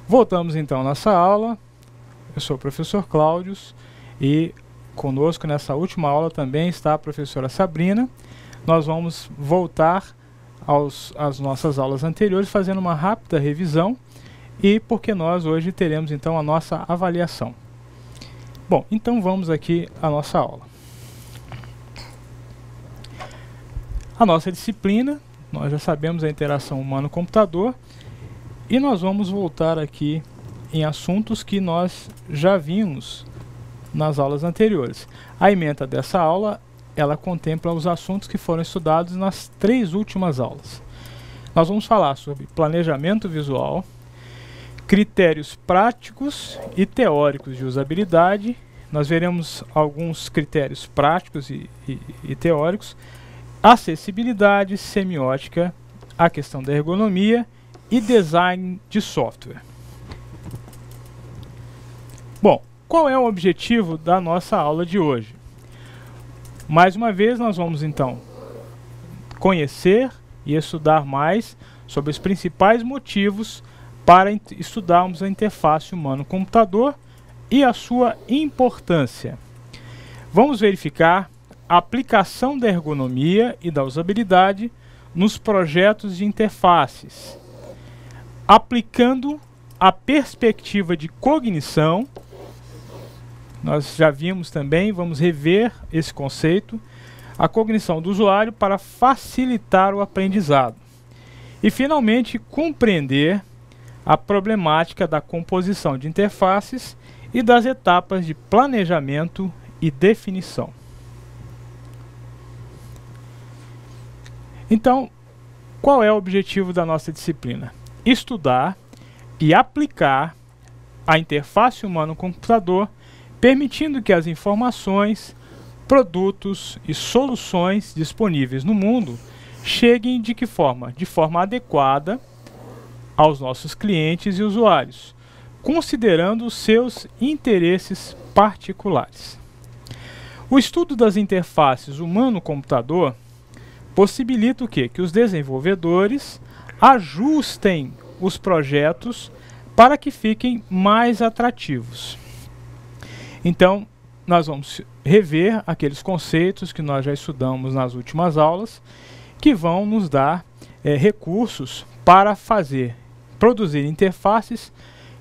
Voltamos então à nossa aula. Eu sou o professor Cláudio e conosco nessa última aula também está a professora Sabrina. Nós vamos voltar às nossas aulas anteriores fazendo uma rápida revisão e porque nós hoje teremos então a nossa avaliação. Bom, então vamos aqui à nossa aula. A nossa disciplina, nós já sabemos a interação humano-computador e nós vamos voltar aqui em assuntos que nós já vimos nas aulas anteriores. A ementa dessa aula, ela contempla os assuntos que foram estudados nas 3 últimas aulas. Nós vamos falar sobre planejamento visual, critérios práticos e teóricos de usabilidade. Nós veremos alguns critérios práticos e teóricos, acessibilidade, semiótica, a questão da ergonomia e design de software. Bom, qual é o objetivo da nossa aula de hoje? Mais uma vez, nós vamos então conhecer e estudar mais sobre os principais motivos para estudarmos a interface humano-computador e a sua importância. Vamos verificar a aplicação da ergonomia e da usabilidade nos projetos de interfaces, aplicando a perspectiva de cognição. Nós já vimos também, vamos rever esse conceito, a cognição do usuário para facilitar o aprendizado. E, finalmente, compreender a problemática da composição de interfaces e das etapas de planejamento e definição. Então, qual é o objetivo da nossa disciplina? Estudar e aplicar a interface humano-computador, permitindo que as informações, produtos e soluções disponíveis no mundo cheguem de que forma? De forma adequada aos nossos clientes e usuários, considerando os seus interesses particulares. O estudo das interfaces humano-computador possibilita o quê? Que os desenvolvedores ajustem os projetos para que fiquem mais atrativos. Então, nós vamos rever aqueles conceitos que nós já estudamos nas últimas aulas, que vão nos dar recursos para produzir interfaces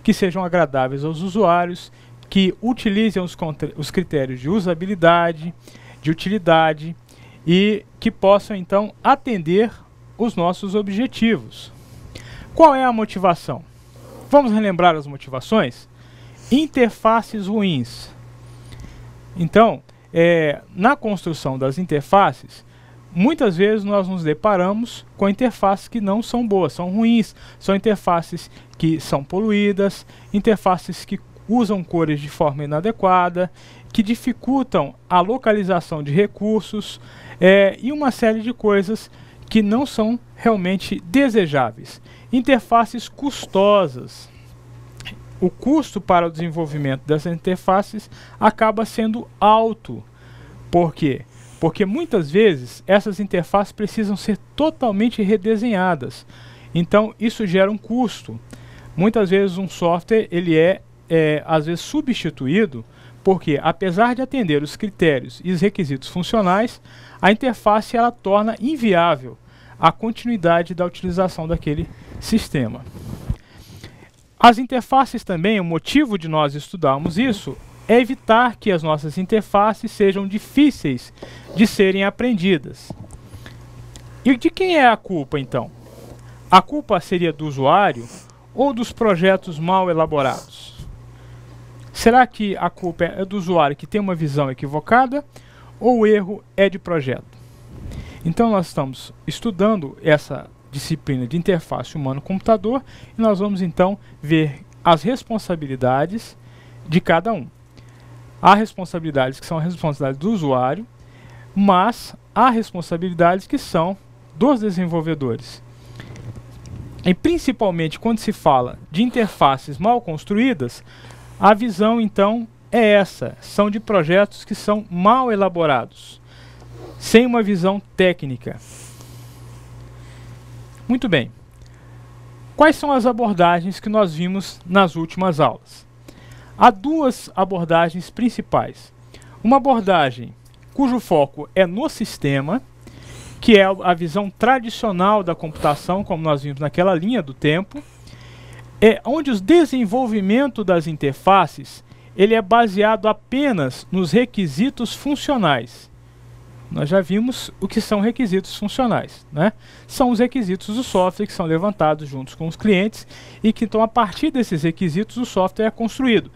que sejam agradáveis aos usuários, que utilizem os critérios de usabilidade, de utilidade e que possam então atender os nossos objetivos. Qual é a motivação? Vamos relembrar as motivações? Interfaces ruins. Então, na construção das interfaces, muitas vezes nós nos deparamos com interfaces que não são boas, são ruins, são interfaces que são poluídas, interfaces que usam cores de forma inadequada, que dificultam a localização de recursos e uma série de coisas que não são realmente desejáveis. Interfaces custosas. O custo para o desenvolvimento dessas interfaces acaba sendo alto. Por quê? Porque muitas vezes essas interfaces precisam ser totalmente redesenhadas. Então isso gera um custo. Muitas vezes um software ele às vezes substituído porque, apesar de atender os critérios e os requisitos funcionais, a interface ela torna inviável a continuidade da utilização daquele sistema. As interfaces também, o motivo de nós estudarmos isso é evitar que as nossas interfaces sejam difíceis de serem aprendidas. E de quem é a culpa, então? A culpa seria do usuário ou dos projetos mal elaborados? Será que a culpa é do usuário que tem uma visão equivocada ou o erro é de projeto? Então nós estamos estudando essa disciplina de interface humano-computador e nós vamos então ver as responsabilidades de cada um. Há responsabilidades que são a responsabilidade do usuário, mas há responsabilidades que são dos desenvolvedores. E principalmente quando se fala de interfaces mal construídas, a visão então é essa, são de projetos que são mal elaborados, sem uma visão técnica. Muito bem. Quais são as abordagens que nós vimos nas últimas aulas? Há duas abordagens principais. Uma abordagem cujo foco é no sistema, que é a visão tradicional da computação, como nós vimos naquela linha do tempo, onde o desenvolvimento das interfaces ele é baseado apenas nos requisitos funcionais. Nós já vimos o que são requisitos funcionais, né? São os requisitos do software que são levantados juntos com os clientes e que, então, a partir desses requisitos, o software é construído.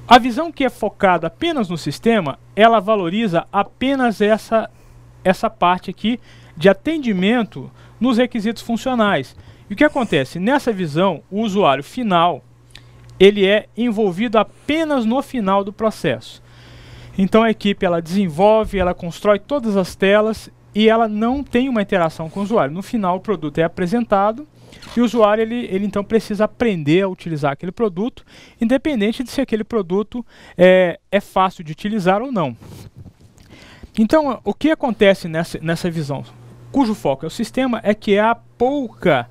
A visão que é focada apenas no sistema, ela valoriza apenas essa parte aqui de atendimento nos requisitos funcionais. E o que acontece? Nessa visão, o usuário final, ele é envolvido apenas no final do processo. Então a equipe ela desenvolve, ela constrói todas as telas e ela não tem uma interação com o usuário. No final o produto é apresentado e o usuário ele então precisa aprender a utilizar aquele produto, independente de se aquele produto é fácil de utilizar ou não. Então o que acontece nessa visão, cujo foco é o sistema, é que há pouca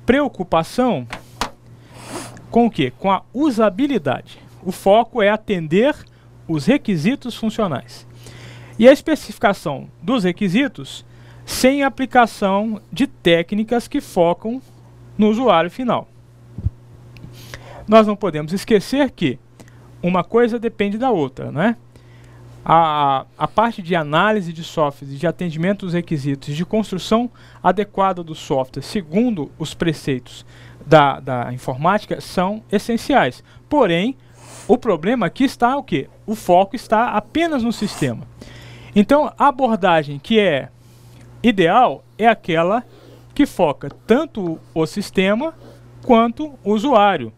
preocupação com o quê? Com a usabilidade. O foco é atender os requisitos funcionais. E a especificação dos requisitos sem aplicação de técnicas que focam no usuário final. Nós não podemos esquecer que uma coisa depende da outra, né? A parte de análise de software, de atendimento dos requisitos, de construção adequada do software, segundo os preceitos da informática, são essenciais. Porém, o problema aqui está o quê? O foco está apenas no sistema. Então, a abordagem que é ideal é aquela que foca tanto o sistema quanto o usuário.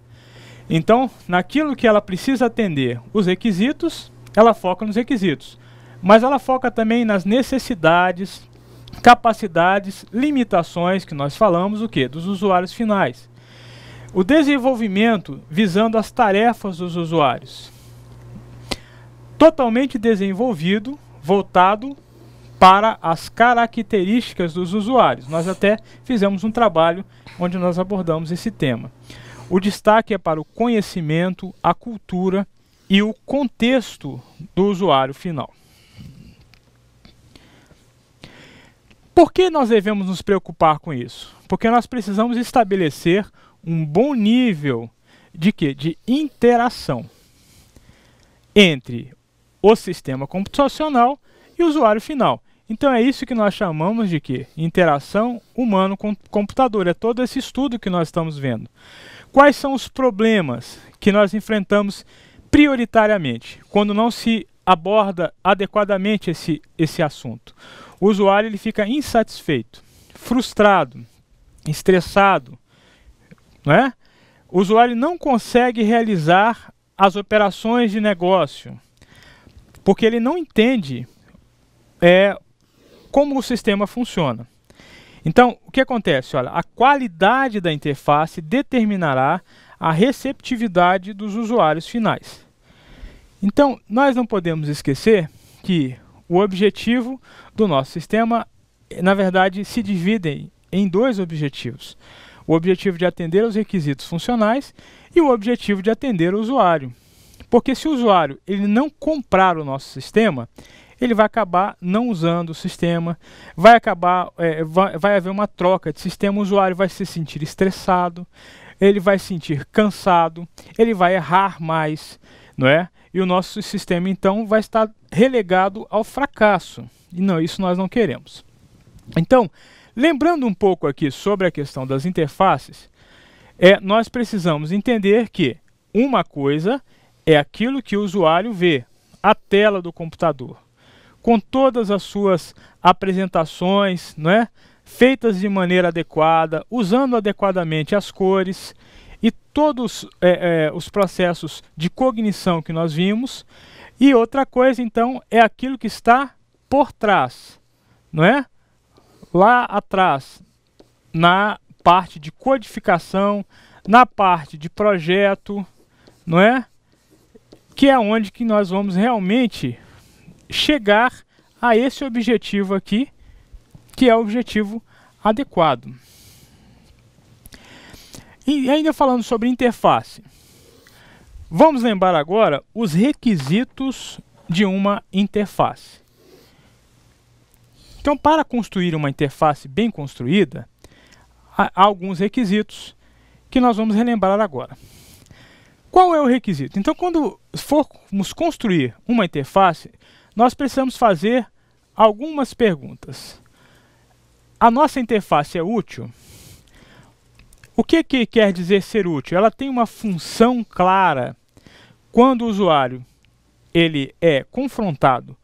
Então, naquilo que ela precisa atender os requisitos, ela foca nos requisitos. Mas ela foca também nas necessidades, capacidades, limitações que nós falamos, o quê? Dos usuários finais. O desenvolvimento visando as tarefas dos usuários. Totalmente desenvolvido, voltado para as características dos usuários. Nós até fizemos um trabalho onde nós abordamos esse tema. O destaque é para o conhecimento, a cultura e o contexto do usuário final. Por que nós devemos nos preocupar com isso? Porque nós precisamos estabelecer um bom nível de quê? De interação entre o sistema computacional e o usuário final. Então é isso que nós chamamos de quê? Interação humano com computador. É todo esse estudo que nós estamos vendo. Quais são os problemas que nós enfrentamos prioritariamente quando não se aborda adequadamente esse assunto? O usuário ele fica insatisfeito, frustrado, estressado, não é? O usuário não consegue realizar as operações de negócio porque ele não entende como o sistema funciona. Então, o que acontece? Olha, a qualidade da interface determinará a receptividade dos usuários finais. Então, nós não podemos esquecer que o objetivo do nosso sistema, na verdade, se divide em dois objetivos. O objetivo de atender aos requisitos funcionais e o objetivo de atender o usuário. Porque se o usuário ele não comprar o nosso sistema, ele vai acabar não usando o sistema, vai haver uma troca de sistema, o usuário vai se sentir estressado, ele vai se sentir cansado, ele vai errar mais, não é? E o nosso sistema então vai estar relegado ao fracasso. E não, isso nós não queremos. Então, lembrando um pouco aqui sobre a questão das interfaces, nós precisamos entender que uma coisa é aquilo que o usuário vê, a tela do computador, com todas as suas apresentações, não é? Feitas de maneira adequada, usando adequadamente as cores e todos os processos de cognição que nós vimos. E outra coisa, então, é aquilo que está por trás, não é? Lá atrás, na parte de codificação, na parte de projeto, não é? Que é onde que nós vamos realmente chegar a esse objetivo aqui, que é o objetivo adequado. E ainda falando sobre interface, vamos lembrar agora os requisitos de uma interface. Então, para construir uma interface bem construída, há alguns requisitos que nós vamos relembrar agora. Qual é o requisito? Então, quando formos construir uma interface, nós precisamos fazer algumas perguntas. A nossa interface é útil? O que quer dizer ser útil? Ela tem uma função clara. Quando o usuário ele é confrontado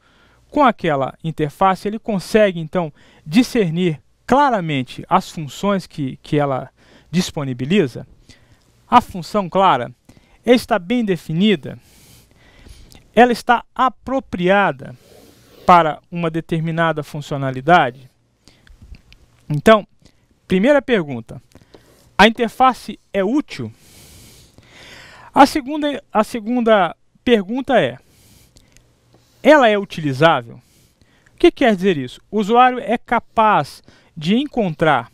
com aquela interface, ele consegue, então, discernir claramente as funções que ela disponibiliza. A função clara está bem definida, ela está apropriada para uma determinada funcionalidade. Então, primeira pergunta, a interface é útil? A segunda pergunta é, ela é utilizável? O que quer dizer isso? O usuário é capaz de encontrar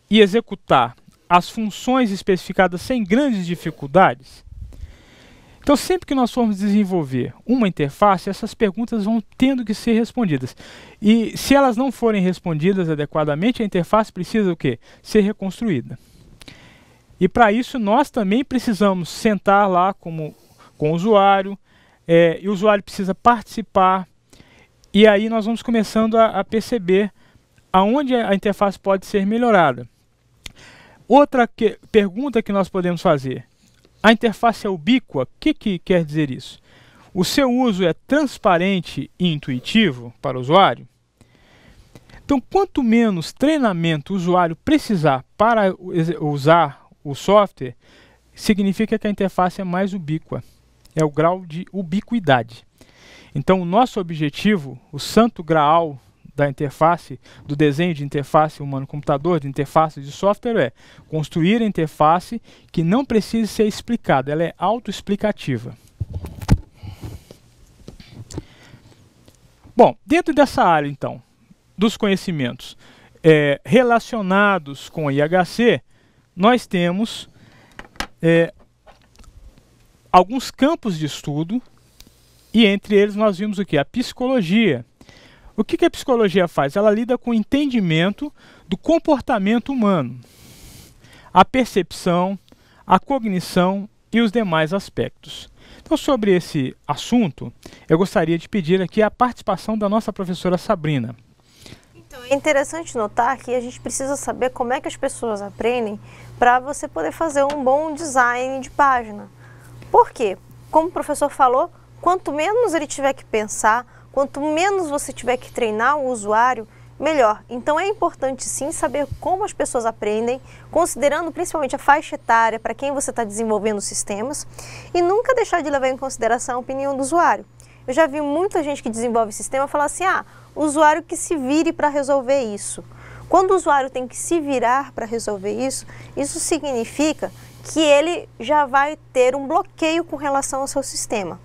e executar as funções especificadas sem grandes dificuldades? Então, sempre que nós formos desenvolver uma interface, essas perguntas vão tendo que ser respondidas. E se elas não forem respondidas adequadamente, a interface precisa o quê? Ser reconstruída. E para isso, nós também precisamos sentar lá com o usuário, e o usuário precisa participar, e aí nós vamos começando a perceber aonde a interface pode ser melhorada. Outra pergunta que nós podemos fazer, a interface é ubíqua? O que quer dizer isso? O seu uso é transparente e intuitivo para o usuário? Então, quanto menos treinamento o usuário precisar para usar o software, significa que a interface é mais ubíqua. É o grau de ubiquidade. Então, o nosso objetivo, o santo graal da interface, do desenho de interface humano-computador, de interface de software, é construir a interface que não precise ser explicada, ela é autoexplicativa. Bom, dentro dessa área, então, dos conhecimentos relacionados com IHC, nós temos alguns campos de estudo, e entre eles nós vimos o que? A psicologia. O que a psicologia faz? Ela lida com o entendimento do comportamento humano, a percepção, a cognição e os demais aspectos. Então, sobre esse assunto, eu gostaria de pedir aqui a participação da nossa professora Sabrina. Então, é interessante notar que a gente precisa saber como é que as pessoas aprendem para você poder fazer um bom design de página. Por quê? Como o professor falou, quanto menos ele tiver que pensar, quanto menos você tiver que treinar o usuário, melhor. Então é importante sim saber como as pessoas aprendem, considerando principalmente a faixa etária para quem você está desenvolvendo sistemas, e nunca deixar de levar em consideração a opinião do usuário. Eu já vi muita gente que desenvolve sistema falar assim, o usuário que se vire para resolver isso. Quando o usuário tem que se virar para resolver isso, isso significa que ele já vai ter um bloqueio com relação ao seu sistema.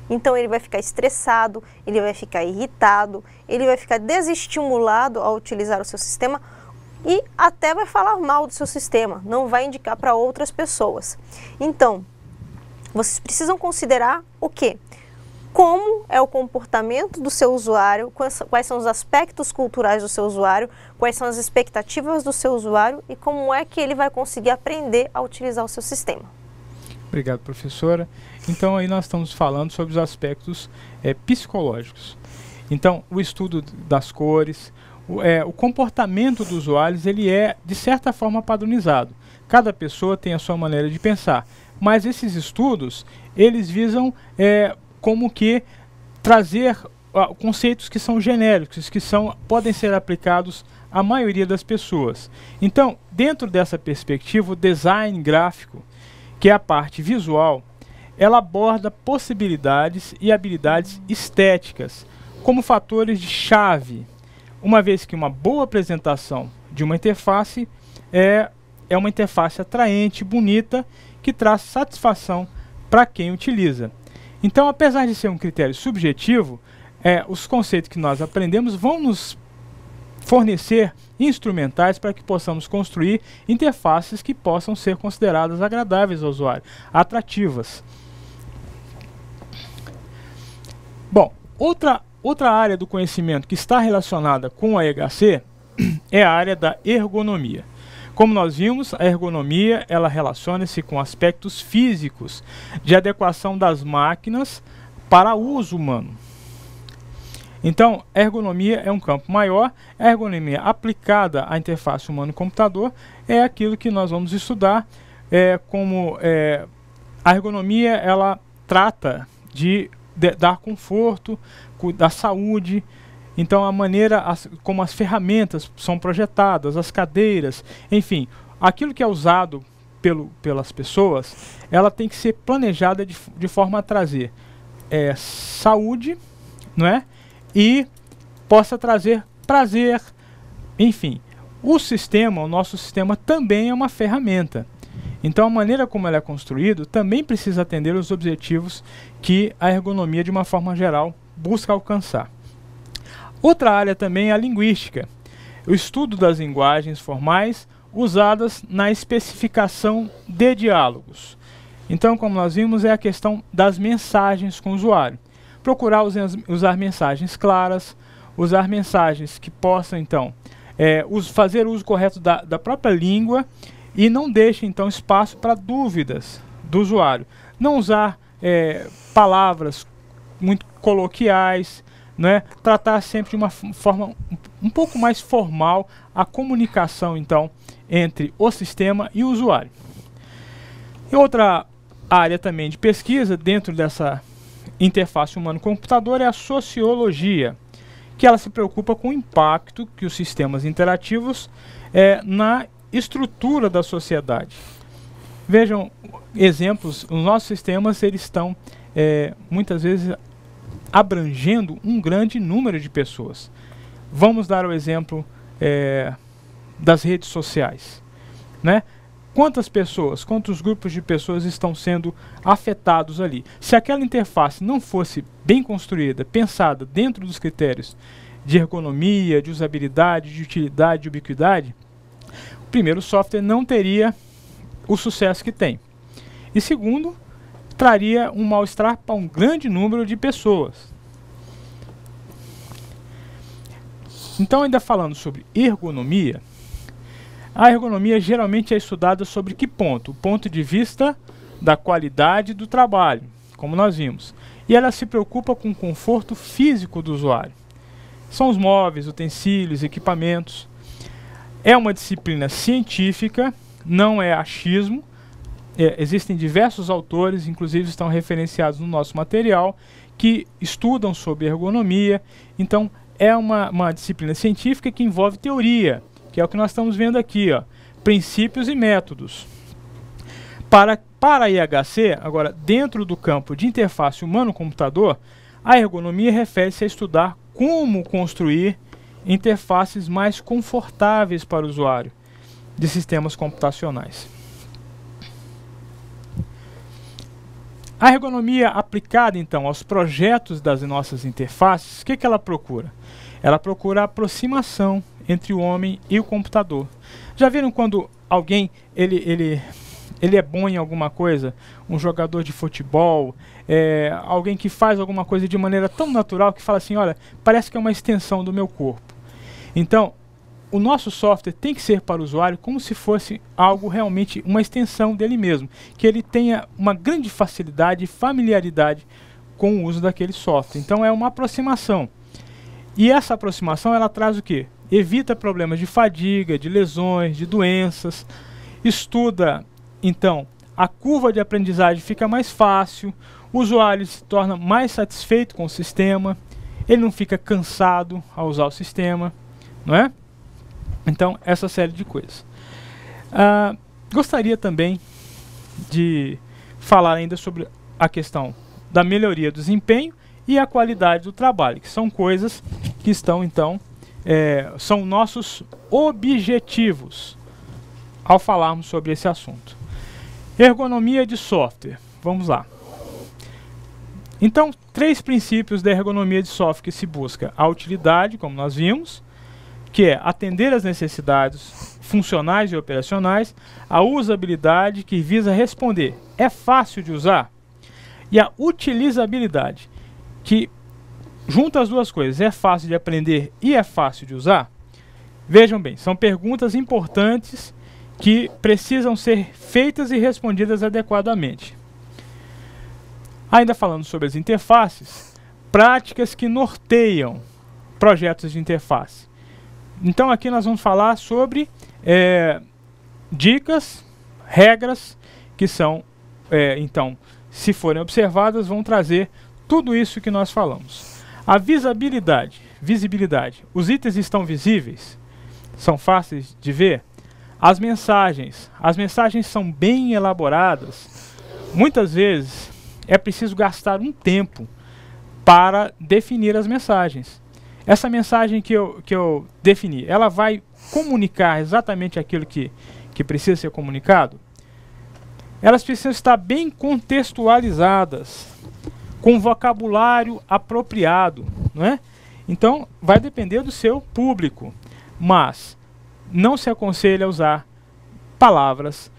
Então ele vai ficar estressado, ele vai ficar irritado, ele vai ficar desestimulado ao utilizar o seu sistema e até vai falar mal do seu sistema, não vai indicar para outras pessoas. Então, vocês precisam considerar o quê? Como é o comportamento do seu usuário, quais são os aspectos culturais do seu usuário, quais são as expectativas do seu usuário e como é que ele vai conseguir aprender a utilizar o seu sistema. Obrigado, professora. Então, aí nós estamos falando sobre os aspectos psicológicos. Então, o estudo das cores, o comportamento dos usuários, ele é, de certa forma, padronizado. Cada pessoa tem a sua maneira de pensar, mas esses estudos, eles visam como que trazer conceitos que são genéricos, que podem ser aplicados à maioria das pessoas. Então, dentro dessa perspectiva, o design gráfico, que é a parte visual, ela aborda possibilidades e habilidades estéticas como fatores de chave, uma vez que uma boa apresentação de uma interface é uma interface atraente, bonita, que traz satisfação para quem utiliza. Então, apesar de ser um critério subjetivo, os conceitos que nós aprendemos vão nos fornecer instrumentais para que possamos construir interfaces que possam ser consideradas agradáveis ao usuário, atrativas. Bom, outra área do conhecimento que está relacionada com a EHC é a área da ergonomia. Como nós vimos, a ergonomia ela relaciona-se com aspectos físicos de adequação das máquinas para uso humano. Então, a ergonomia é um campo maior. A ergonomia aplicada à interface humano-computador é aquilo que nós vamos estudar, a ergonomia ela trata de dar conforto, da saúde. Então, a maneira como as ferramentas são projetadas, as cadeiras, enfim, aquilo que é usado pelas pessoas, ela tem que ser planejada de forma a trazer saúde, não é? E possa trazer prazer, enfim. O nosso sistema também é uma ferramenta. Então a maneira como ela é construída também precisa atender os objetivos que a ergonomia de uma forma geral busca alcançar. Outra área também é a linguística, o estudo das linguagens formais usadas na especificação de diálogos. Então, como nós vimos, é a questão das mensagens com o usuário. Procurar usar mensagens claras, usar mensagens que possam, então, fazer uso correto da própria língua e não deixe, então, espaço para dúvidas do usuário. Não usar palavras muito coloquiais, né? Tratar sempre de uma forma um pouco mais formal a comunicação, então, entre o sistema e o usuário. E outra área também de pesquisa dentro dessa interface humano-computador é a sociologia, que ela se preocupa com o impacto que os sistemas interativos na estrutura da sociedade. Vejam exemplos, os nossos sistemas eles estão muitas vezes abrangendo um grande número de pessoas. Vamos dar o exemplo das redes sociais, né? Quantas pessoas, quantos grupos de pessoas estão sendo afetados ali? Se aquela interface não fosse bem construída, pensada dentro dos critérios de ergonomia, de usabilidade, de utilidade, de ubiquidade, primeiro, o software não teria o sucesso que tem. E segundo, traria um mal-estar para um grande número de pessoas. Então, ainda falando sobre ergonomia, a ergonomia geralmente é estudada sobre que ponto? O ponto de vista da qualidade do trabalho, como nós vimos. E ela se preocupa com o conforto físico do usuário. São os móveis, utensílios, equipamentos. É uma disciplina científica, não é achismo. Existem diversos autores, inclusive estão referenciados no nosso material, que estudam sobre ergonomia. Então, é uma disciplina científica que envolve teoria, que é o que nós estamos vendo aqui, ó, princípios e métodos. Para a IHC, agora, dentro do campo de interface humano-computador, a ergonomia refere-se a estudar como construir interfaces mais confortáveis para o usuário de sistemas computacionais. A ergonomia aplicada, então, aos projetos das nossas interfaces, o que ela procura? Ela procura a aproximação entre o homem e o computador. Já viram quando alguém ele é bom em alguma coisa? Um jogador de futebol, alguém que faz alguma coisa de maneira tão natural que fala assim, olha, parece que é uma extensão do meu corpo. Então, o nosso software tem que ser para o usuário como se fosse algo realmente, uma extensão dele mesmo. Que ele tenha uma grande facilidade e familiaridade com o uso daquele software. Então, é uma aproximação. E essa aproximação, ela traz o quê? Evita problemas de fadiga, de lesões, de doenças. Estuda, então, a curva de aprendizagem fica mais fácil. O usuário se torna mais satisfeito com o sistema. Ele não fica cansado ao usar o sistema, não é? Então, essa série de coisas. Gostaria também de falar ainda sobre a questão da melhoria do desempenho e a qualidade do trabalho, que são coisas que estão, então, são nossos objetivos ao falarmos sobre esse assunto. Ergonomia de software. Vamos lá. Então, 3 princípios da ergonomia de software que se busca: a utilidade, como nós vimos, que é atender às necessidades funcionais e operacionais, a usabilidade, que visa responder, é fácil de usar? E a utilizabilidade, que junta as duas coisas, é fácil de aprender e é fácil de usar? Vejam bem, são perguntas importantes que precisam ser feitas e respondidas adequadamente. Ainda falando sobre as interfaces, práticas que norteiam projetos de interface. Então aqui nós vamos falar sobre dicas, regras que são, então, se forem observadas, vão trazer tudo isso que nós falamos. A visibilidade. Os itens estão visíveis? São fáceis de ver? As mensagens são bem elaboradas. Muitas vezes é preciso gastar um tempo para definir as mensagens. Essa mensagem que eu defini, ela vai comunicar exatamente aquilo que precisa ser comunicado? Elas precisam estar bem contextualizadas, com vocabulário apropriado, não é? Então, vai depender do seu público, mas não se aconselha usar palavras,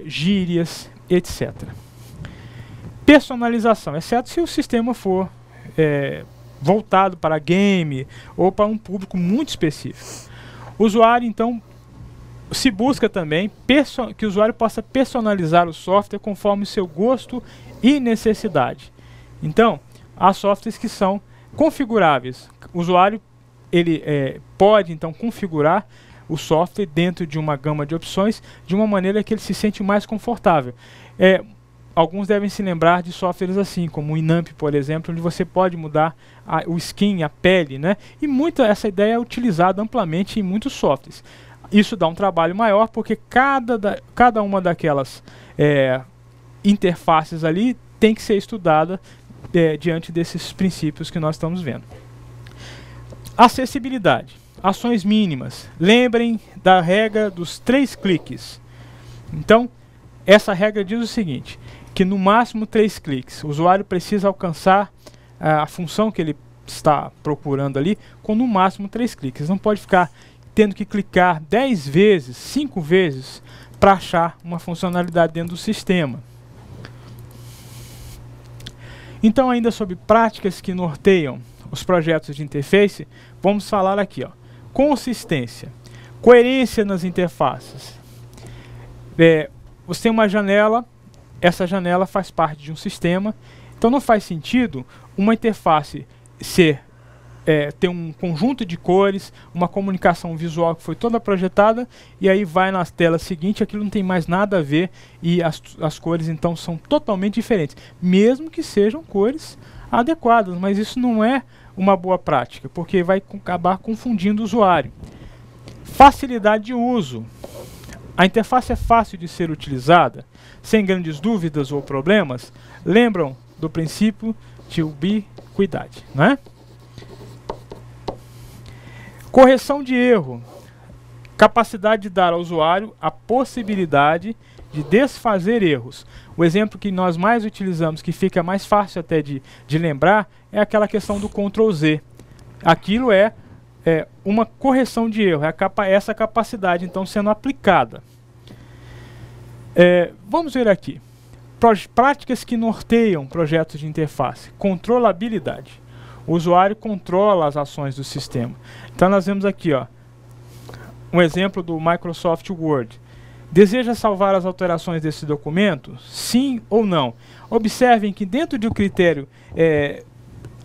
gírias, etc. Personalização, exceto se o sistema for voltado para game ou para um público muito específico. O usuário, então, se busca também que o usuário possa personalizar o software conforme o seu gosto e necessidade. Então, há softwares que são configuráveis. O usuário pode, então, configurar o software dentro de uma gama de opções de uma maneira que ele se sente mais confortável. Alguns devem se lembrar de softwares assim, como o Inamp, por exemplo, onde você pode mudar o skin, a pele, né? E essa ideia é utilizada amplamente em muitos softwares. Isso dá um trabalho maior, porque cada uma daquelas interfaces ali tem que ser estudada diante desses princípios que nós estamos vendo. Acessibilidade. Ações mínimas. Lembrem da regra dos 3 cliques. Então, essa regra diz o seguinte, que no máximo 3 cliques. O usuário precisa alcançar a função que ele está procurando ali com no máximo 3 cliques. Não pode ficar tendo que clicar 10 vezes, 5 vezes para achar uma funcionalidade dentro do sistema. Então, ainda sobre práticas que norteiam os projetos de interface, vamos falar aqui, ó. Consistência, coerência nas interfaces. Você tem uma janela, essa janela faz parte de um sistema, então não faz sentido uma interface ter um conjunto de cores, uma comunicação visual que foi toda projetada, e aí vai na tela seguinte, aquilo não tem mais nada a ver, e as cores então são totalmente diferentes, mesmo que sejam cores adequadas, mas isso não é uma boa prática, porque vai acabar confundindo o usuário. Facilidade de uso. A interface é fácil de ser utilizada, sem grandes dúvidas ou problemas. Lembram do princípio de ubiquidade, né? Correção de erro. Capacidade de dar ao usuário a possibilidade de desfazer erros. O exemplo que nós mais utilizamos, que fica mais fácil até de lembrar, é aquela questão do Ctrl Z. Aquilo é uma correção de erro, essa capacidade então sendo aplicada. Vamos ver aqui. Práticas que norteiam projetos de interface. Controlabilidade. O usuário controla as ações do sistema. Então nós vemos aqui, ó, um exemplo do Microsoft Word. Deseja salvar as alterações desse documento? Sim ou não? Observem que dentro do critério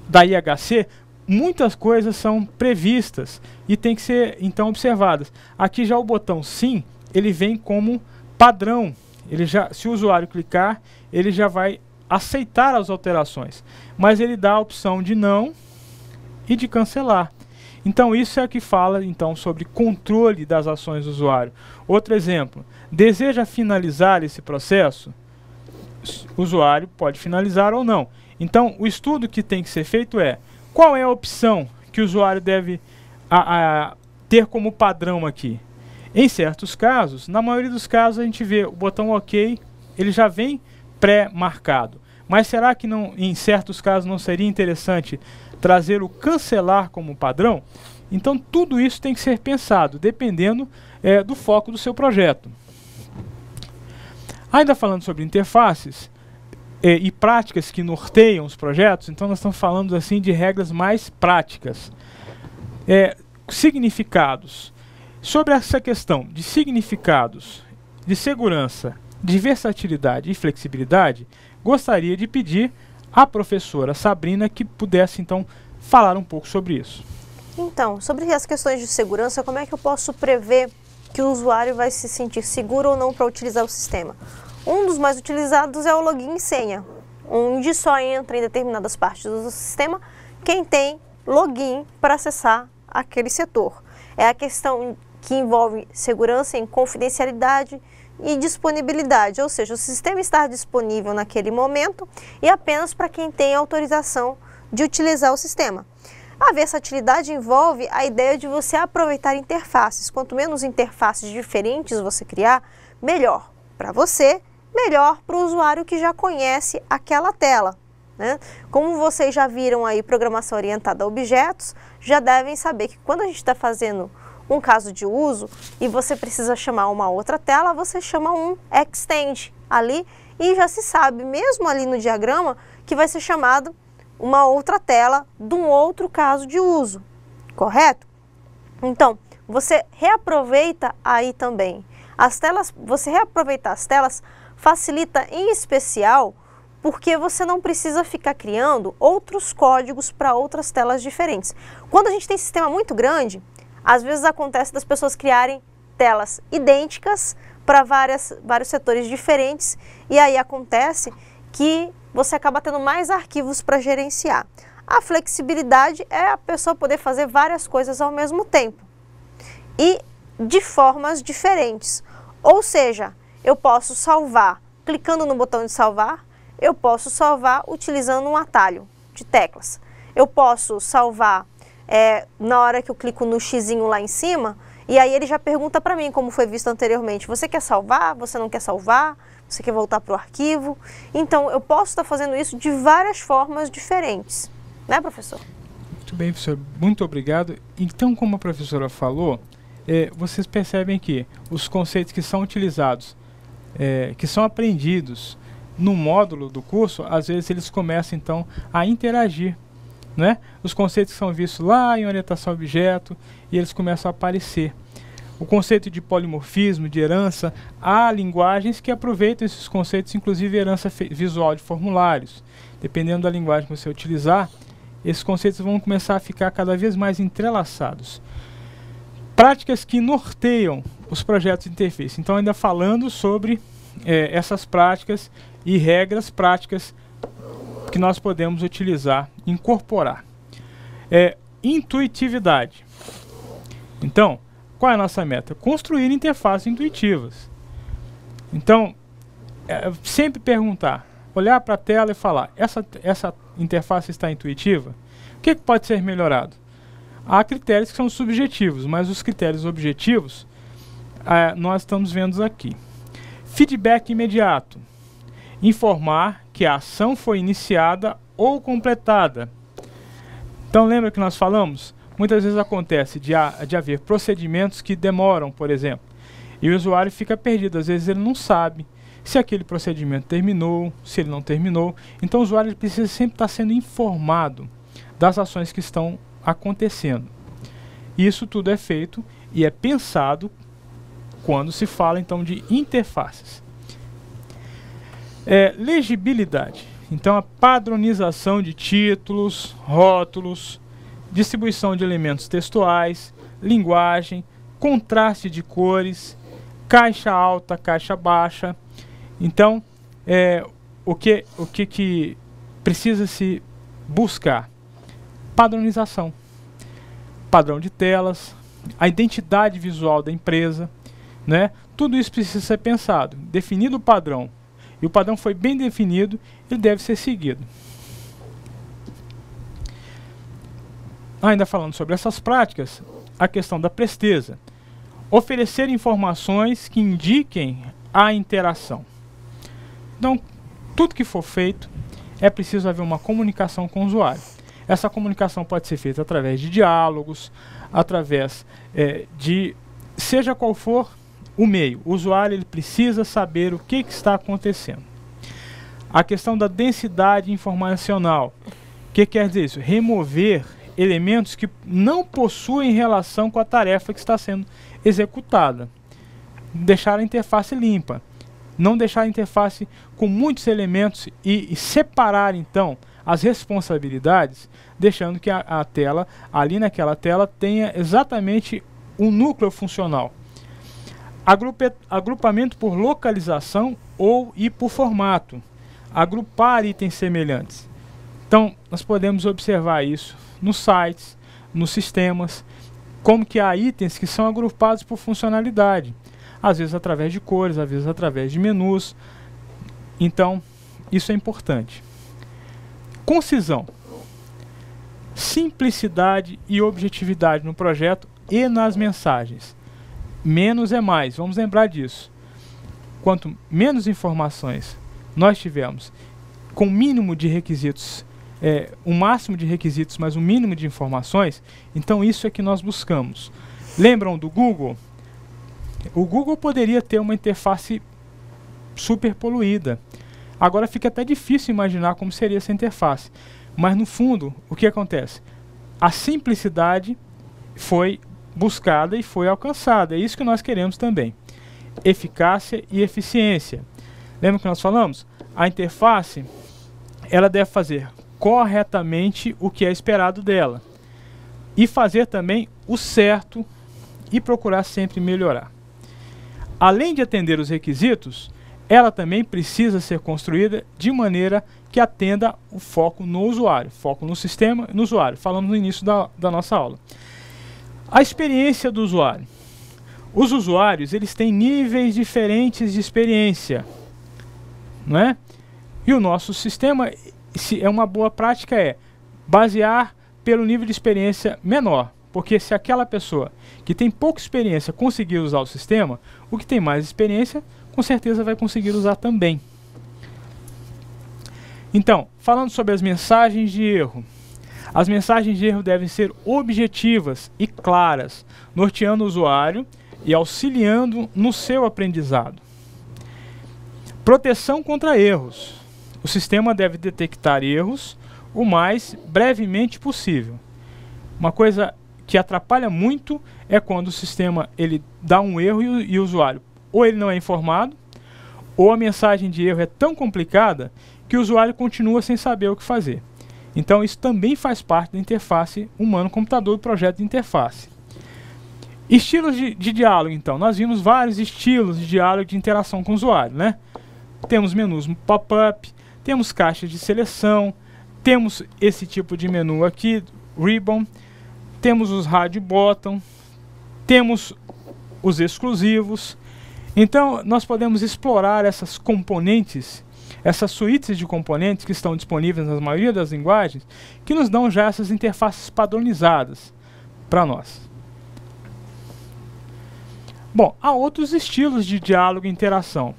da IHC, muitas coisas são previstas e tem que ser então observadas. Aqui já o botão sim, ele vem como padrão. Se o usuário clicar, ele já vai aceitar as alterações, mas ele dá a opção de não e de cancelar. Então isso é o que fala então sobre controle das ações do usuário. Outro exemplo, deseja finalizar esse processo? O usuário pode finalizar ou não. Então o estudo que tem que ser feito é: qual é a opção que o usuário deve ter como padrão aqui? Em certos casos, na maioria dos casos a gente vê o botão OK, ele já vem pré-marcado. Mas será que em certos casos não seria interessante trazer o cancelar como padrão? Então tudo isso tem que ser pensado, dependendo do foco do seu projeto. Ainda falando sobre interfaces e práticas que norteiam os projetos, então nós estamos falando assim de regras mais práticas. Significados. Sobre essa questão de significados, de segurança, de versatilidade e flexibilidade, gostaria de pedir à professora Sabrina que pudesse então falar um pouco sobre isso. Então, sobre as questões de segurança, como é que eu posso prever que o usuário vai se sentir seguro ou não para utilizar o sistema? Um dos mais utilizados é o login e senha, onde só entra em determinadas partes do sistema quem tem login para acessar aquele setor. É a questão que envolve segurança em confidencialidade e disponibilidade, ou seja, o sistema está disponível naquele momento e apenas para quem tem autorização de utilizar o sistema. A versatilidade envolve a ideia de você aproveitar interfaces. Quanto menos interfaces diferentes você criar, melhor para você, melhor para o usuário que já conhece aquela tela, né? Como vocês já viram aí programação orientada a objetos, já devem saber que quando a gente está fazendo um caso de uso e você precisa chamar uma outra tela, você chama um extend ali e já se sabe, mesmo ali no diagrama, que vai ser chamado uma outra tela de um outro caso de uso, correto? Então, você reaproveita aí também. As telas, você reaproveitar as telas facilita em especial porque você não precisa ficar criando outros códigos para outras telas diferentes. Quando a gente tem sistema muito grande, às vezes acontece das pessoas criarem telas idênticas para vários setores diferentes e aí acontece que você acaba tendo mais arquivos para gerenciar. A flexibilidade é a pessoa poder fazer várias coisas ao mesmo tempo e de formas diferentes. Ou seja, eu posso salvar clicando no botão de salvar, eu posso salvar utilizando um atalho de teclas. Eu posso salvar na hora que eu clico no xizinho lá em cima e aí ele já pergunta para mim, como foi visto anteriormente, você quer salvar, você não quer salvar? Você quer voltar para o arquivo? Então, eu posso estar fazendo isso de várias formas diferentes. Né, professor? Muito bem, professor. Muito obrigado. Então, como a professora falou, vocês percebem que os conceitos que são utilizados, que são aprendidos no módulo do curso, às vezes eles começam, então, a interagir. Né? Os conceitos que são vistos lá em orientação a objeto, e eles começam a aparecer. O conceito de polimorfismo, de herança, há linguagens que aproveitam esses conceitos, inclusive herança visual de formulários. Dependendo da linguagem que você utilizar, esses conceitos vão começar a ficar cada vez mais entrelaçados. Práticas que norteiam os projetos de interface. Então, ainda falando sobre essas práticas e regras práticas que nós podemos utilizar, incorporar. Intuitividade. Então, qual é a nossa meta? Construir interfaces intuitivas. Então, sempre perguntar, olhar para a tela e falar, essa interface está intuitiva? O que pode ser melhorado? Há critérios que são subjetivos, mas os critérios objetivos nós estamos vendo aqui. Feedback imediato. Informar que a ação foi iniciada ou completada. Então, lembra que nós falamos? Muitas vezes acontece de haver procedimentos que demoram, por exemplo, e o usuário fica perdido. Às vezes ele não sabe se aquele procedimento terminou, se ele não terminou. Então o usuário precisa sempre estar sendo informado das ações que estão acontecendo. Isso tudo é feito e é pensado quando se fala então de interfaces. Legibilidade. Então a padronização de títulos, rótulos, distribuição de elementos textuais, linguagem, contraste de cores, caixa alta, caixa baixa. Então, o que precisa se buscar? Padronização. Padrão de telas, a identidade visual da empresa, né? Tudo isso precisa ser pensado. Definido o padrão, e o padrão foi bem definido, ele deve ser seguido. Ainda falando sobre essas práticas, a questão da presteza. Oferecer informações que indiquem a interação. Então, tudo que for feito, é preciso haver uma comunicação com o usuário. Essa comunicação pode ser feita através de diálogos, através seja qual for o meio. O usuário ele precisa saber o que está acontecendo. A questão da densidade informacional. O que quer dizer isso? Remover elementos que não possuem relação com a tarefa que está sendo executada. Deixar a interface limpa. Não deixar a interface com muitos elementos e separar, então, as responsabilidades, deixando que a tela, ali naquela tela, tenha exatamente um núcleo funcional. Agrupamento por localização e por formato. Agrupar itens semelhantes. Então, nós podemos observar isso nos sites, nos sistemas, como que há itens que são agrupados por funcionalidade. Às vezes através de cores, às vezes através de menus. Então, isso é importante. Concisão. Simplicidade e objetividade no projeto e nas mensagens. Menos é mais, vamos lembrar disso. Quanto menos informações nós tivermos, com o mínimo de requisitos, o máximo de requisitos, mas o mínimo de informações, então isso é que nós buscamos. Lembram do Google? O Google poderia ter uma interface super poluída. Agora fica até difícil imaginar como seria essa interface. Mas no fundo, o que acontece? A simplicidade foi buscada e foi alcançada. É isso que nós queremos também. Eficácia e eficiência. Lembra que nós falamos? A interface, ela deve fazer corretamente o que é esperado dela. E fazer também o certo e procurar sempre melhorar. Além de atender os requisitos, ela também precisa ser construída de maneira que atenda o foco no usuário, foco no sistema e no usuário. Falamos no início da nossa aula. A experiência do usuário. Os usuários, eles têm níveis diferentes de experiência, não é? E o nosso sistema, uma boa prática basear pelo nível de experiência menor. Porque se aquela pessoa que tem pouca experiência conseguir usar o sistema, o que tem mais experiência, com certeza vai conseguir usar também. Então, falando sobre as mensagens de erro. As mensagens de erro devem ser objetivas e claras, norteando o usuário e auxiliando no seu aprendizado. Proteção contra erros. O sistema deve detectar erros o mais brevemente possível. Uma coisa que atrapalha muito é quando o sistema ele dá um erro e o usuário ou ele não é informado, ou a mensagem de erro é tão complicada que o usuário continua sem saber o que fazer. Então isso também faz parte da interface humano-computador, do projeto de interface. Estilos de diálogo, então. Nós vimos vários estilos de diálogo de interação com o usuário, né? Temos menus pop-up, temos caixas de seleção, temos esse tipo de menu aqui, ribbon, temos os hard button, temos os exclusivos. Então, nós podemos explorar essas componentes, essas suítes de componentes que estão disponíveis na maioria das linguagens, que nos dão já essas interfaces padronizadas para nós. Bom, há outros estilos de diálogo e interação.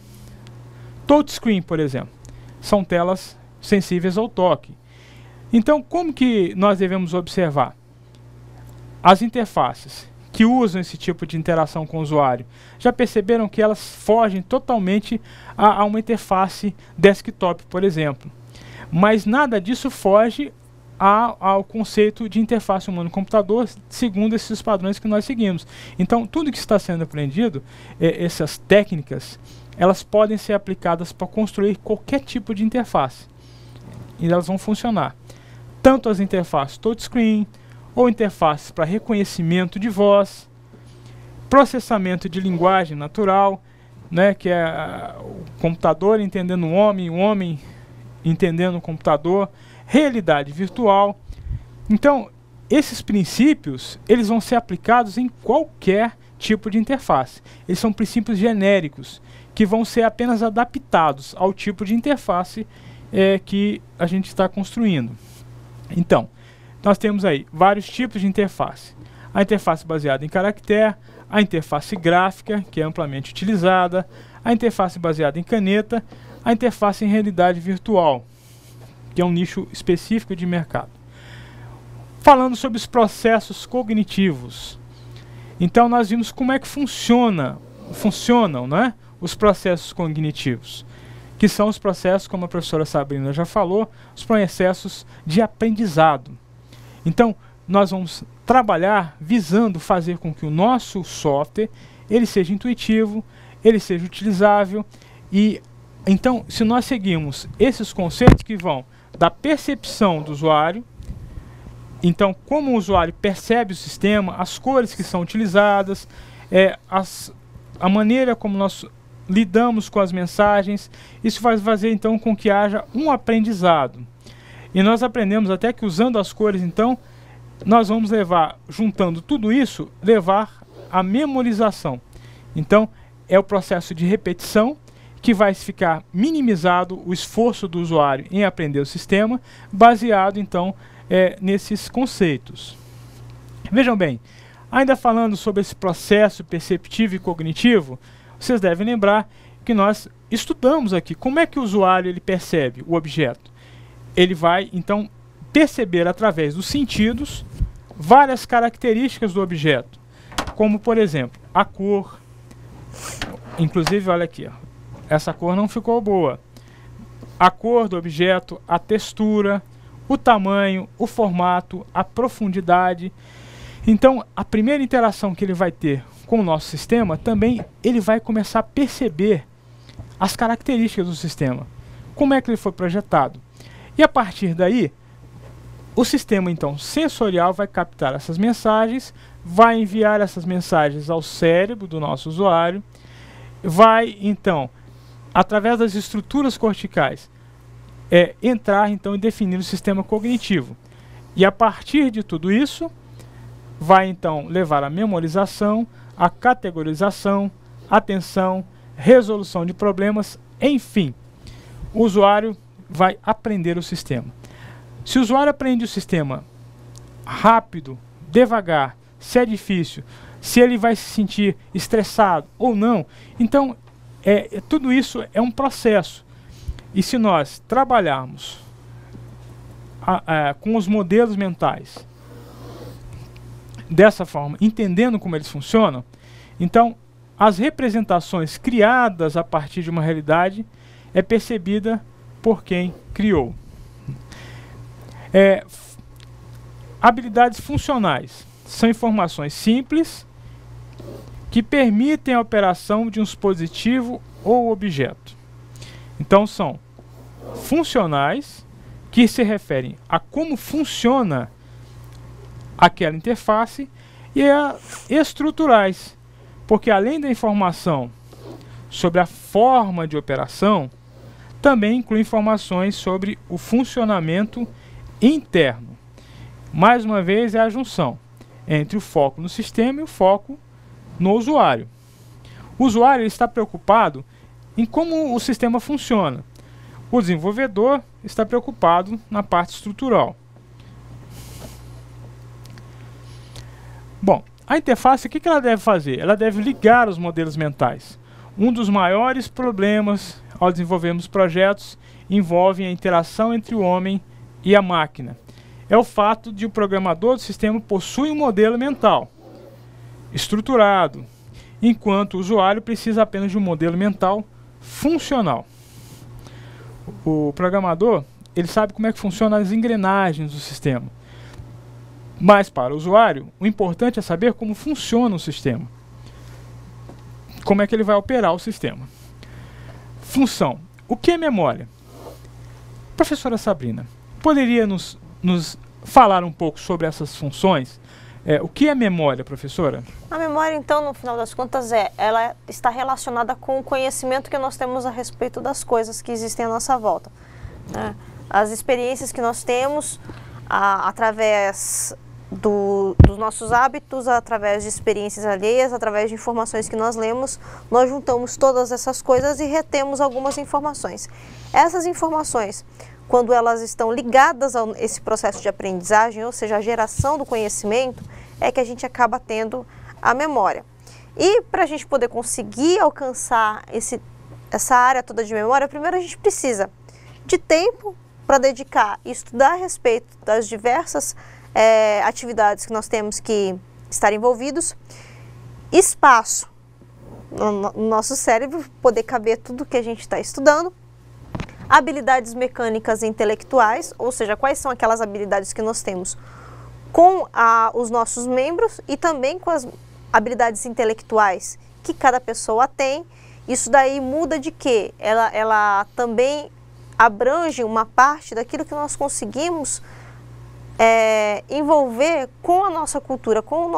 Touchscreen, por exemplo, são telas sensíveis ao toque. Então, como que nós devemos observar? As interfaces que usam esse tipo de interação com o usuário, já perceberam que elas fogem totalmente a uma interface desktop, por exemplo. Mas nada disso foge ao conceito de interface humano-computador, segundo esses padrões que nós seguimos. Então, tudo que está sendo aprendido, essas técnicas, elas podem ser aplicadas para construir qualquer tipo de interface. E elas vão funcionar. Tanto as interfaces touchscreen, ou interfaces para reconhecimento de voz, processamento de linguagem natural, né, que é o computador entendendo o homem entendendo o computador, realidade virtual. Então, esses princípios, eles vão ser aplicados em qualquer tipo de interface. Eles são princípios genéricos, que vão ser apenas adaptados ao tipo de interface que a gente está construindo. Então, nós temos aí vários tipos de interface. A interface baseada em caractere, a interface gráfica, que é amplamente utilizada, a interface baseada em caneta, a interface em realidade virtual, que é um nicho específico de mercado. falando sobre os processos cognitivos. Então nós vimos como é que funcionam, né, os processos cognitivos, que são os processos, como a professora Sabrina já falou, os processos de aprendizado. Então nós vamos trabalhar visando fazer com que o nosso software ele seja intuitivo, ele seja utilizável. E então, se nós seguirmos esses conceitos que vão da percepção do usuário, então como o usuário percebe o sistema, as cores que são utilizadas, a maneira como nós lidamos com as mensagens, isso vai fazer então com que haja um aprendizado. E nós aprendemos até que usando as cores, então, nós vamos levar, juntando tudo isso, levar à memorização. Então, é o processo de repetição que vai ficar minimizado o esforço do usuário em aprender o sistema, baseado, então, nesses conceitos. Vejam bem, ainda falando sobre esse processo perceptivo e cognitivo, vocês devem lembrar que nós estudamos aqui como é que o usuário ele percebe o objeto. Ele vai, então, perceber através dos sentidos várias características do objeto, como, por exemplo, a cor. Inclusive, olha aqui, ó, essa cor não ficou boa. A cor do objeto, a textura, o tamanho, o formato, a profundidade. Então, a primeira interação que ele vai ter com o nosso sistema, também ele vai começar a perceber as características do sistema, como é que ele foi projetado. E a partir daí, o sistema, então, sensorial vai captar essas mensagens, vai enviar essas mensagens ao cérebro do nosso usuário, vai, então, através das estruturas corticais, entrar, então, e definir o sistema cognitivo. E a partir de tudo isso, vai, então, levar à memorização, à categorização, atenção, resolução de problemas, enfim. O usuário vai aprender o sistema. Se o usuário aprende o sistema rápido, devagar, se é difícil, se ele vai se sentir estressado ou não, então tudo isso é um processo. E se nós trabalharmos com os modelos mentais dessa forma, entendendo como eles funcionam, então as representações criadas a partir de uma realidade é percebida por quem criou. Habilidades funcionais são informações simples que permitem a operação de um dispositivo ou objeto. Então são funcionais, que se referem a como funciona aquela interface, e estruturais, porque além da informação sobre a forma de operação, também inclui informações sobre o funcionamento interno. Mais uma vez, é a junção entre o foco no sistema e o foco no usuário. O usuário está preocupado em como o sistema funciona. O desenvolvedor está preocupado na parte estrutural. Bom, a interface, o que ela deve fazer? Ela deve ligar os modelos mentais. Um dos maiores problemas ao desenvolvermos projetos envolve a interação entre o homem e a máquina. É o fato de o programador do sistema possuir um modelo mental estruturado, enquanto o usuário precisa apenas de um modelo mental funcional. O programador, ele sabe como é que funcionam as engrenagens do sistema. Mas para o usuário, o importante é saber como funciona o sistema. Como é que ele vai operar o sistema. Função. O que é memória? Professora Sabrina, poderia nos falar um pouco sobre essas funções? O que é memória, professora? A memória, então, no final das contas, ela está relacionada com o conhecimento que nós temos a respeito das coisas que existem à nossa volta, né? As experiências que nós temos através dos nossos hábitos, através de experiências alheias, através de informações que nós lemos, nós juntamos todas essas coisas e retemos algumas informações. Essas informações, quando elas estão ligadas a esse processo de aprendizagem, ou seja, a geração do conhecimento, é que a gente acaba tendo a memória. E para a gente poder conseguir alcançar essa área toda de memória, primeiro a gente precisa de tempo para dedicar e estudar a respeito das diversas atividades que nós temos que estar envolvidos, espaço no nosso cérebro, poder caber tudo que a gente está estudando, habilidades mecânicas e intelectuais, ou seja, quais são aquelas habilidades que nós temos com os nossos membros e também com as habilidades intelectuais que cada pessoa tem. Isso daí muda de quê? Ela também abrange uma parte daquilo que nós conseguimos envolver com a nossa cultura, com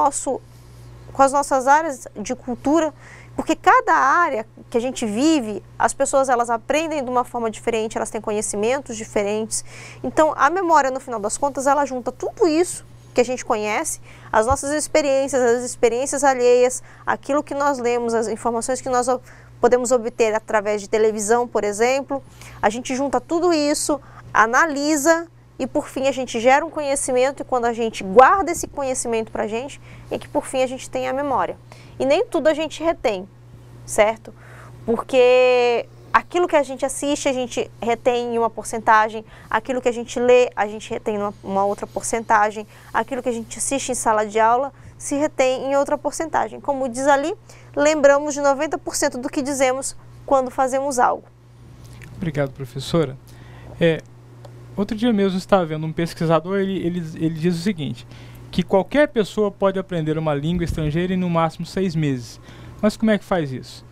as nossas áreas de cultura, porque cada área que a gente vive, as pessoas elas aprendem de uma forma diferente, elas têm conhecimentos diferentes. Então, a memória, no final das contas, ela junta tudo isso que a gente conhece, as nossas experiências, as experiências alheias, aquilo que nós lemos, as informações que nós podemos obter através de televisão, por exemplo. A gente junta tudo isso, analisa e, por fim, a gente gera um conhecimento, e quando a gente guarda esse conhecimento para a gente, é que, por fim, a gente tem a memória. E nem tudo a gente retém, certo? Porque aquilo que a gente assiste, a gente retém em uma porcentagem, aquilo que a gente lê, a gente retém em uma outra porcentagem, aquilo que a gente assiste em sala de aula, se retém em outra porcentagem. Como diz ali, lembramos de 90% do que dizemos quando fazemos algo. Obrigado, professora. Outro dia mesmo eu estava vendo um pesquisador, ele diz o seguinte, que qualquer pessoa pode aprender uma língua estrangeira em no máximo 6 meses. Mas como é que faz isso?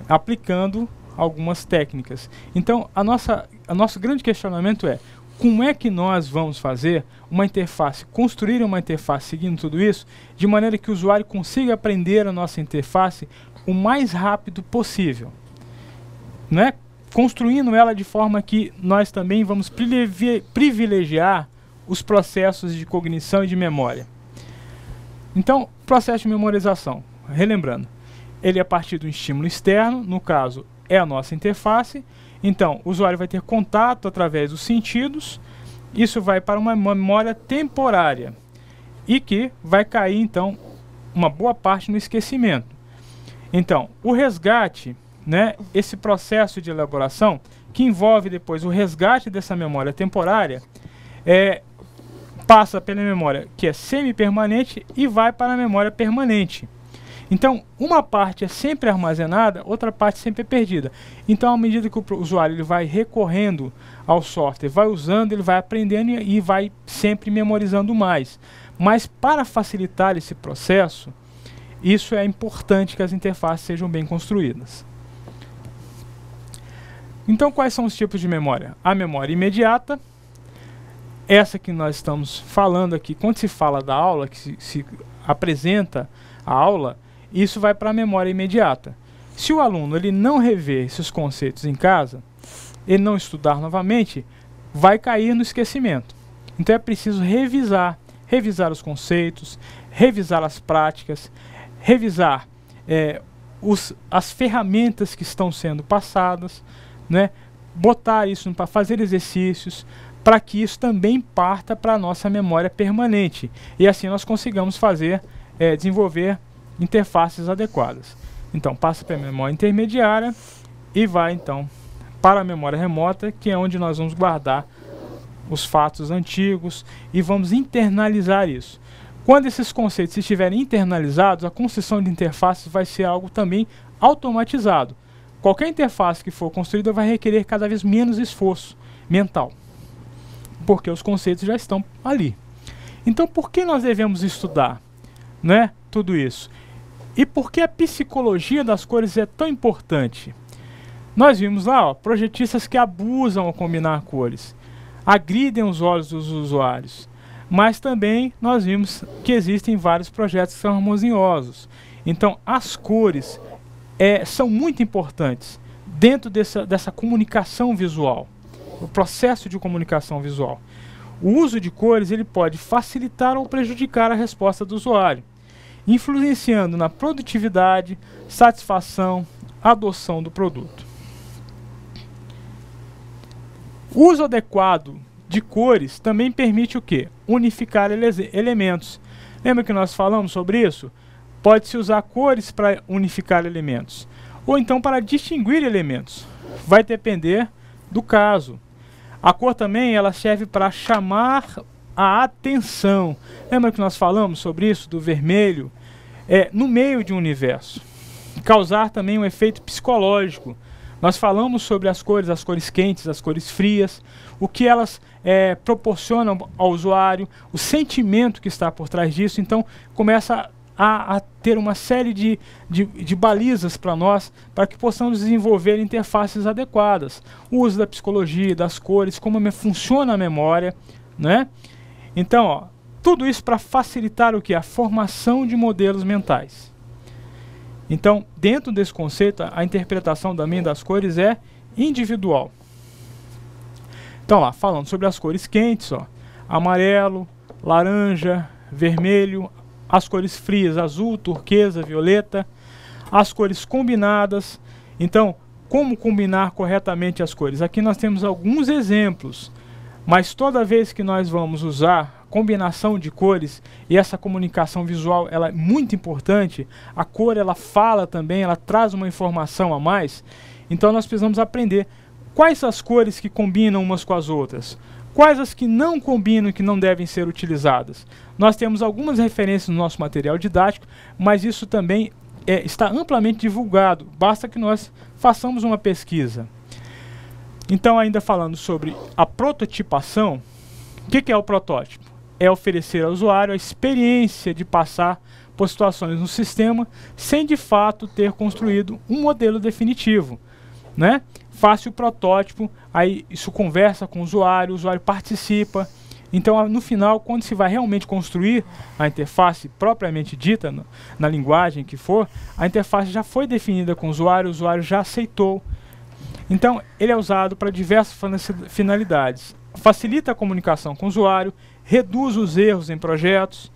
Aplicando algumas técnicas. Então, o nosso grande questionamento é, como é que nós vamos fazer uma interface, construir uma interface seguindo tudo isso, de maneira que o usuário consiga aprender a nossa interface o mais rápido possível, né? Construindo ela de forma que nós também vamos privilegiar os processos de cognição e de memória. Então, processo de memorização, relembrando, ele é a partir do estímulo externo, no caso é a nossa interface. Então, o usuário vai ter contato através dos sentidos, isso vai para uma memória temporária e que vai cair, então, uma boa parte no esquecimento. Então, o resgate, né, esse processo de elaboração, que envolve depois o resgate dessa memória temporária, passa pela memória que é semi-permanente e vai para a memória permanente. Então, uma parte é sempre armazenada, outra parte sempre é perdida. Então, à medida que o usuário ele vai recorrendo ao software, vai usando, ele vai aprendendo e vai sempre memorizando mais. Mas, para facilitar esse processo, isso é importante que as interfaces sejam bem construídas. Então, quais são os tipos de memória? A memória imediata, essa que nós estamos falando aqui, quando se fala da aula, que se apresenta a aula, isso vai para a memória imediata. Se o aluno ele não rever esses conceitos em casa, ele não estudar novamente, vai cair no esquecimento. Então é preciso revisar os conceitos, revisar as práticas, revisar as ferramentas que estão sendo passadas, né? Botar isso para fazer exercícios, para que isso também parta para a nossa memória permanente. E assim nós consigamos desenvolver interfaces adequadas. Então, passa para a memória intermediária e vai, então, para a memória remota, que é onde nós vamos guardar os fatos antigos e vamos internalizar isso. Quando esses conceitos estiverem internalizados, a construção de interfaces vai ser algo também automatizado. Qualquer interface que for construída vai requerer cada vez menos esforço mental, porque os conceitos já estão ali. Então, por que nós devemos estudar, né, tudo isso? E por que a psicologia das cores é tão importante? Nós vimos lá, projetistas que abusam ao combinar cores, agridem os olhos dos usuários, mas também nós vimos que existem vários projetos que são harmoniosos. Então, as cores são muito importantes dentro dessa comunicação visual, o processo de comunicação visual. O uso de cores ele pode facilitar ou prejudicar a resposta do usuário, influenciando na produtividade, satisfação, adoção do produto. O uso adequado de cores também permite o quê? Unificar elementos. Lembra que nós falamos sobre isso? Pode-se usar cores para unificar elementos, ou então para distinguir elementos. Vai depender do caso. A cor também ela serve para chamar a atenção. Lembra que nós falamos sobre isso, do vermelho? No meio de um universo. Causar também um efeito psicológico. Nós falamos sobre as cores quentes, as cores frias, o que elas proporcionam ao usuário, o sentimento que está por trás disso. Então, começa a ter uma série de balizas para nós, para que possamos desenvolver interfaces adequadas. O uso da psicologia, das cores, como funciona a memória, né? Então, ó, tudo isso para facilitar o que? A formação de modelos mentais. Então, dentro desse conceito, a interpretação também das cores é individual. Então, lá, falando sobre as cores quentes, ó, amarelo, laranja, vermelho, as cores frias, azul, turquesa, violeta, as cores combinadas. Então, como combinar corretamente as cores? Aqui nós temos alguns exemplos, mas toda vez que nós vamos usar combinação de cores, e essa comunicação visual ela é muito importante, a cor ela fala também, ela traz uma informação a mais, então nós precisamos aprender quais as cores que combinam umas com as outras, quais as que não combinam e que não devem ser utilizadas. Nós temos algumas referências no nosso material didático, mas isso também está amplamente divulgado, basta que nós façamos uma pesquisa. Então, ainda falando sobre a prototipação, o que é o protótipo? É oferecer ao usuário a experiência de passar por situações no sistema sem de fato ter construído um modelo definitivo, né? Faça o protótipo, aí isso conversa com o usuário participa. Então, no final, quando se vai realmente construir a interface propriamente dita, na linguagem que for, a interface já foi definida com o usuário já aceitou. Então, ele é usado para diversas finalidades. Facilita a comunicação com o usuário, reduz os erros em projetos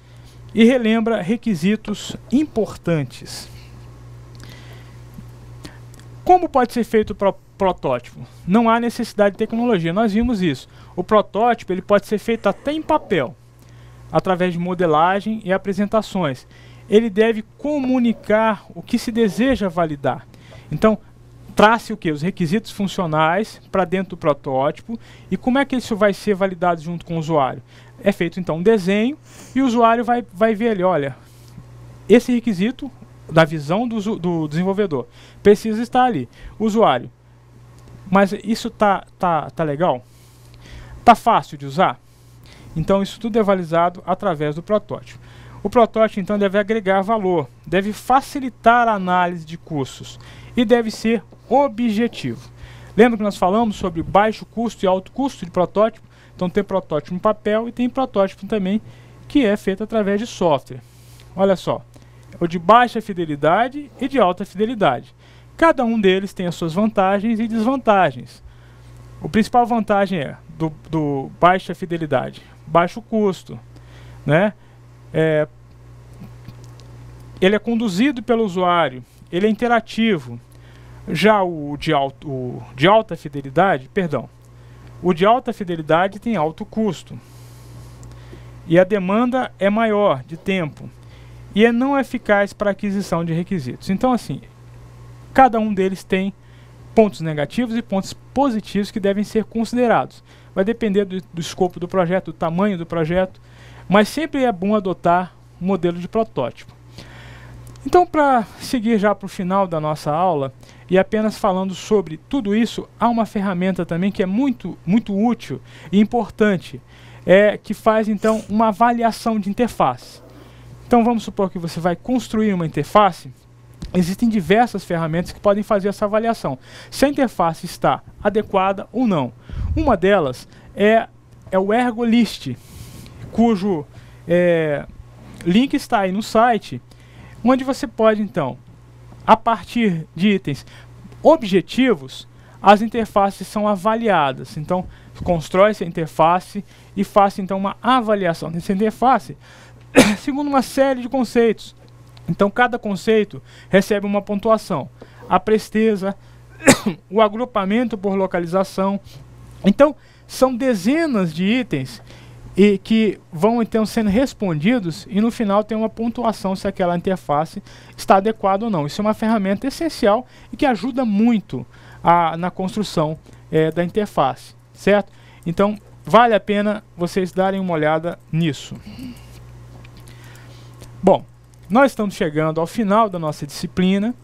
e relembra requisitos importantes. Como pode ser feito o protótipo? Não há necessidade de tecnologia, nós vimos isso. O protótipo ele pode ser feito até em papel, através de modelagem e apresentações. Ele deve comunicar o que se deseja validar. Então, trace o que? Os requisitos funcionais para dentro do protótipo. E como é que isso vai ser validado junto com o usuário? É feito então um desenho e o usuário vai ver ali, olha, esse requisito da visão do desenvolvedor precisa estar ali. O usuário, mas isso tá legal? Tá fácil de usar? Então isso tudo é validado através do protótipo. O protótipo então deve agregar valor, deve facilitar a análise de custos e deve ser objetivo. Lembra que nós falamos sobre baixo custo e alto custo de protótipo? Então tem protótipo no papel e tem protótipo também que é feito através de software. Olha só, o de baixa fidelidade e de alta fidelidade. Cada um deles tem as suas vantagens e desvantagens. A principal vantagem é do baixa fidelidade, baixo custo, né? Ele é conduzido pelo usuário, ele é interativo. Já o de alta fidelidade, o de alta fidelidade tem alto custo e a demanda é maior de tempo e é não eficaz para aquisição de requisitos. Então, assim, cada um deles tem pontos negativos e pontos positivos que devem ser considerados. Vai depender do escopo do projeto, do tamanho do projeto, mas sempre é bom adotar um modelo de protótipo. Então, para seguir já para o final da nossa aula, e apenas falando sobre tudo isso, há uma ferramenta também que é muito útil e importante, que faz então uma avaliação de interface. Então vamos supor que você vai construir uma interface, existem diversas ferramentas que podem fazer essa avaliação, se a interface está adequada ou não. Uma delas é o Ergolist, cujo link está aí no site, onde você pode então, a partir de itens objetivos, as interfaces são avaliadas. Então, constrói-se a interface e faça então uma avaliação dessa interface segundo uma série de conceitos. Então, cada conceito recebe uma pontuação. A presteza, o agrupamento por localização. Então, são dezenas de itens e que vão então sendo respondidos e no final tem uma pontuação se aquela interface está adequada ou não. Isso é uma ferramenta essencial e que ajuda muito na construção da interface, certo? Então, vale a pena vocês darem uma olhada nisso. Bom, nós estamos chegando ao final da nossa disciplina.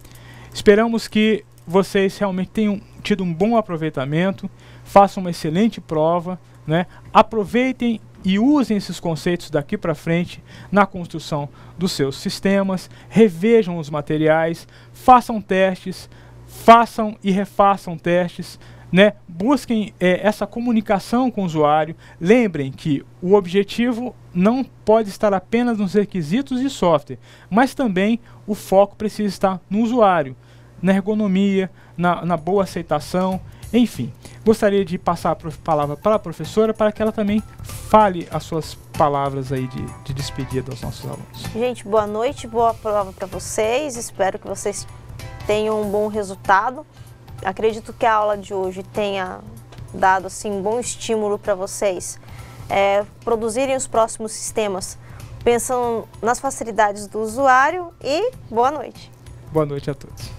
Esperamos que vocês realmente tenham tido um bom aproveitamento, façam uma excelente prova, né? Aproveitem e usem esses conceitos daqui para frente na construção dos seus sistemas, revejam os materiais, façam testes, façam e refaçam testes, né? Busquem essa comunicação com o usuário. Lembrem que o objetivo não pode estar apenas nos requisitos de software, mas também o foco precisa estar no usuário, na ergonomia, na boa aceitação, enfim. Gostaria de passar a palavra para a professora para que ela também fale as suas palavras aí de despedida aos nossos alunos. Gente, boa noite, boa prova para vocês. Espero que vocês tenham um bom resultado. Acredito que a aula de hoje tenha dado assim, um bom estímulo para vocês produzirem os próximos sistemas pensando nas facilidades do usuário e boa noite. Boa noite a todos.